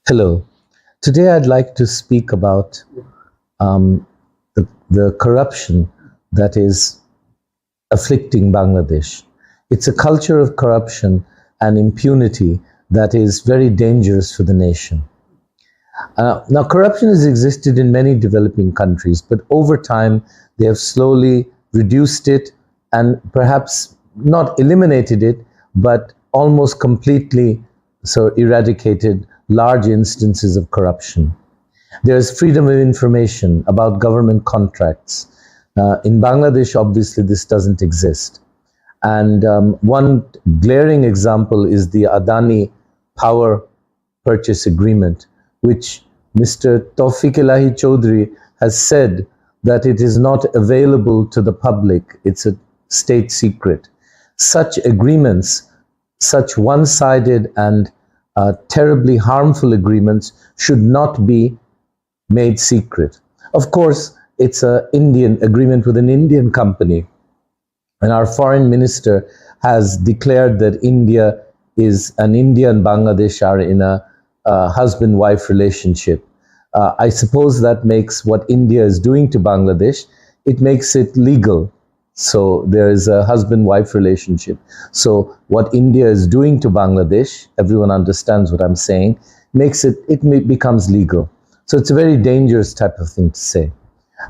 Hello. Today I'd like to speak about the corruption that is afflicting Bangladesh. It's a culture of corruption and impunity that is very dangerous for the nation. Now, corruption has existed in many developing countries, but over time they have slowly reduced it and perhaps not eliminated it, but almost completely eradicated large instances of corruption. There is freedom of information about government contracts. In Bangladesh, obviously, this doesn't exist. And one glaring example is the Adani power purchase agreement, which Mr. Tawfiq Elahi Chaudhry has said that it is not available to the public. It's a state secret. Such agreements, such one-sided and terribly harmful agreements should not be made secret. Of course, it's an Indian agreement with an Indian company, and our foreign minister has declared that India and Bangladesh are in a husband-wife relationship. I suppose that makes what India is doing to Bangladesh, it makes it legal. So there is a husband-wife relationship. So what India is doing to Bangladesh, everyone understands what I'm saying, becomes legal. So it's a very dangerous type of thing to say.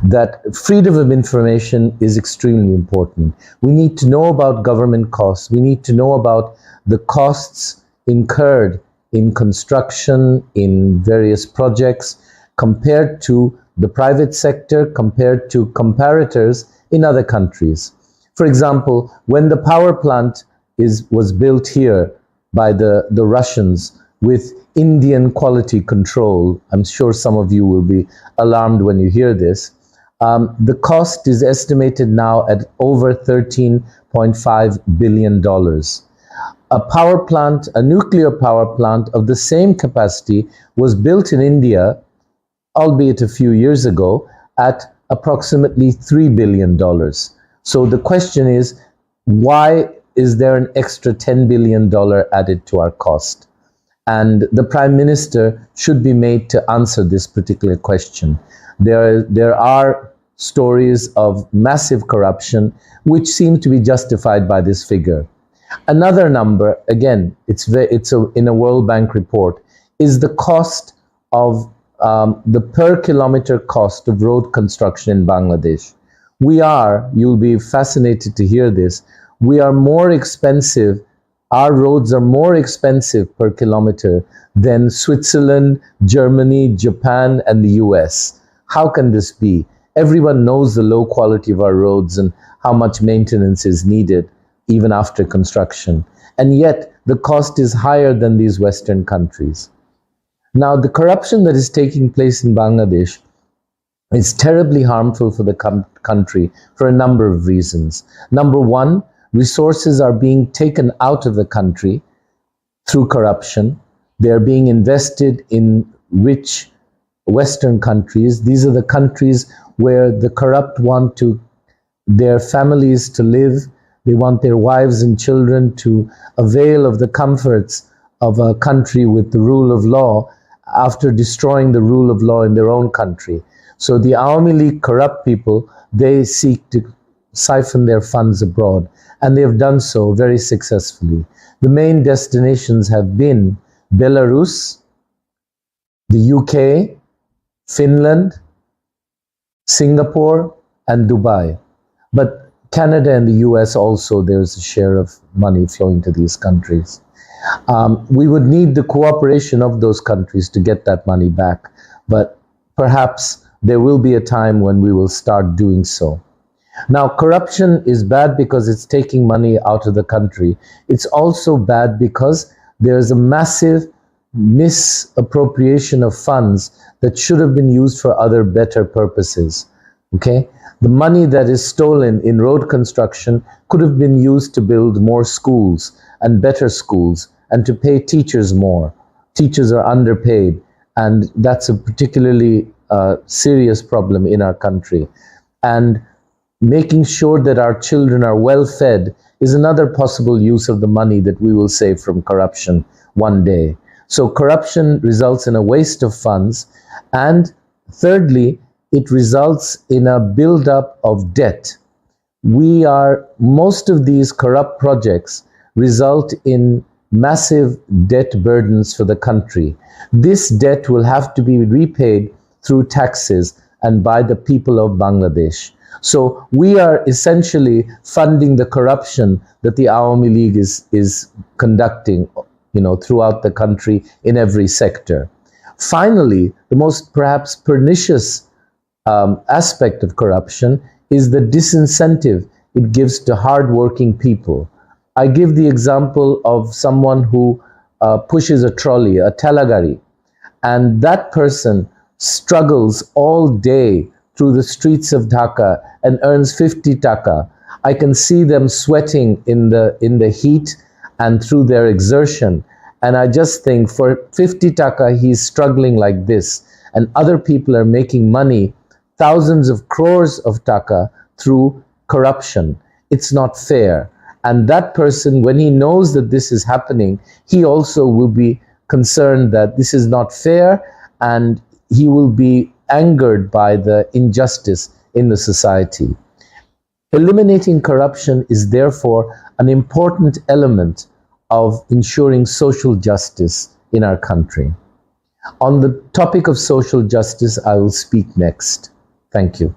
That freedom of information is extremely important. We need to know about government costs. We need to know about the costs incurred in construction, in various projects, compared to the private sector, compared to comparators in other countries. For example, when the power plant was built here by the Russians with Indian quality control, I'm sure some of you will be alarmed when you hear this, the cost is estimated now at over $13.5 billion. A nuclear power plant of the same capacity was built in India, albeit a few years ago, at approximately $3 billion. So the question is, why is there an extra $10 billion added to our cost? And the Prime Minister should be made to answer this particular question. There are stories of massive corruption which seem to be justified by this figure. Another number, again, it's in a World Bank report, is the cost of the per kilometer cost of road construction in Bangladesh. You'll be fascinated to hear this, we are more expensive, our roads are more expensive per kilometer than Switzerland, Germany, Japan, and the US. How can this be? Everyone knows the low quality of our roads and how much maintenance is needed even after construction. And yet the cost is higher than these Western countries. Now, the corruption that is taking place in Bangladesh is terribly harmful for the country for a number of reasons. Number one, resources are being taken out of the country through corruption. They are being invested in rich Western countries. These are the countries where the corrupt want their families to live. They want their wives and children to avail of the comforts of a country with the rule of law after destroying the rule of law in their own country. So the Awami League corrupt people, they seek to siphon their funds abroad, and they have done so very successfully. The main destinations have been Belarus, the UK, Finland, Singapore, and Dubai. But Canada and the US also, there's a share of money flowing to these countries. We would need the cooperation of those countries to get that money back, but perhaps there will be a time when we will start doing so. Now, corruption is bad because it's taking money out of the country. It's also bad because there's a massive misappropriation of funds that should have been used for other better purposes. Okay? The money that is stolen in road construction could have been used to build more schools and better schools and to pay teachers more. Teachers are underpaid, and that's a particularly serious problem in our country. And making sure that our children are well fed is another possible use of the money that we will save from corruption one day. So corruption results in a waste of funds. And thirdly, it results in a buildup of debt. Most of these corrupt projects result in massive debt burdens for the country. This debt will have to be repaid through taxes and by the people of Bangladesh. So we are essentially funding the corruption that the Awami League is conducting, throughout the country in every sector. Finally, the most perhaps pernicious aspect of corruption is the disincentive it gives to hardworking people. I give the example of someone who pushes a trolley, a telagari, and that person struggles all day through the streets of Dhaka and earns 50 taka. I can see them sweating in the heat and through their exertion. And I just think for 50 taka, he's struggling like this. And other people are making money, thousands of crores of taka, through corruption. It's not fair. And that person, when he knows that this is happening, he also will be concerned that this is not fair, and he will be angered by the injustice in the society. Eliminating corruption is therefore an important element of ensuring social justice in our country. On the topic of social justice, I will speak next. Thank you.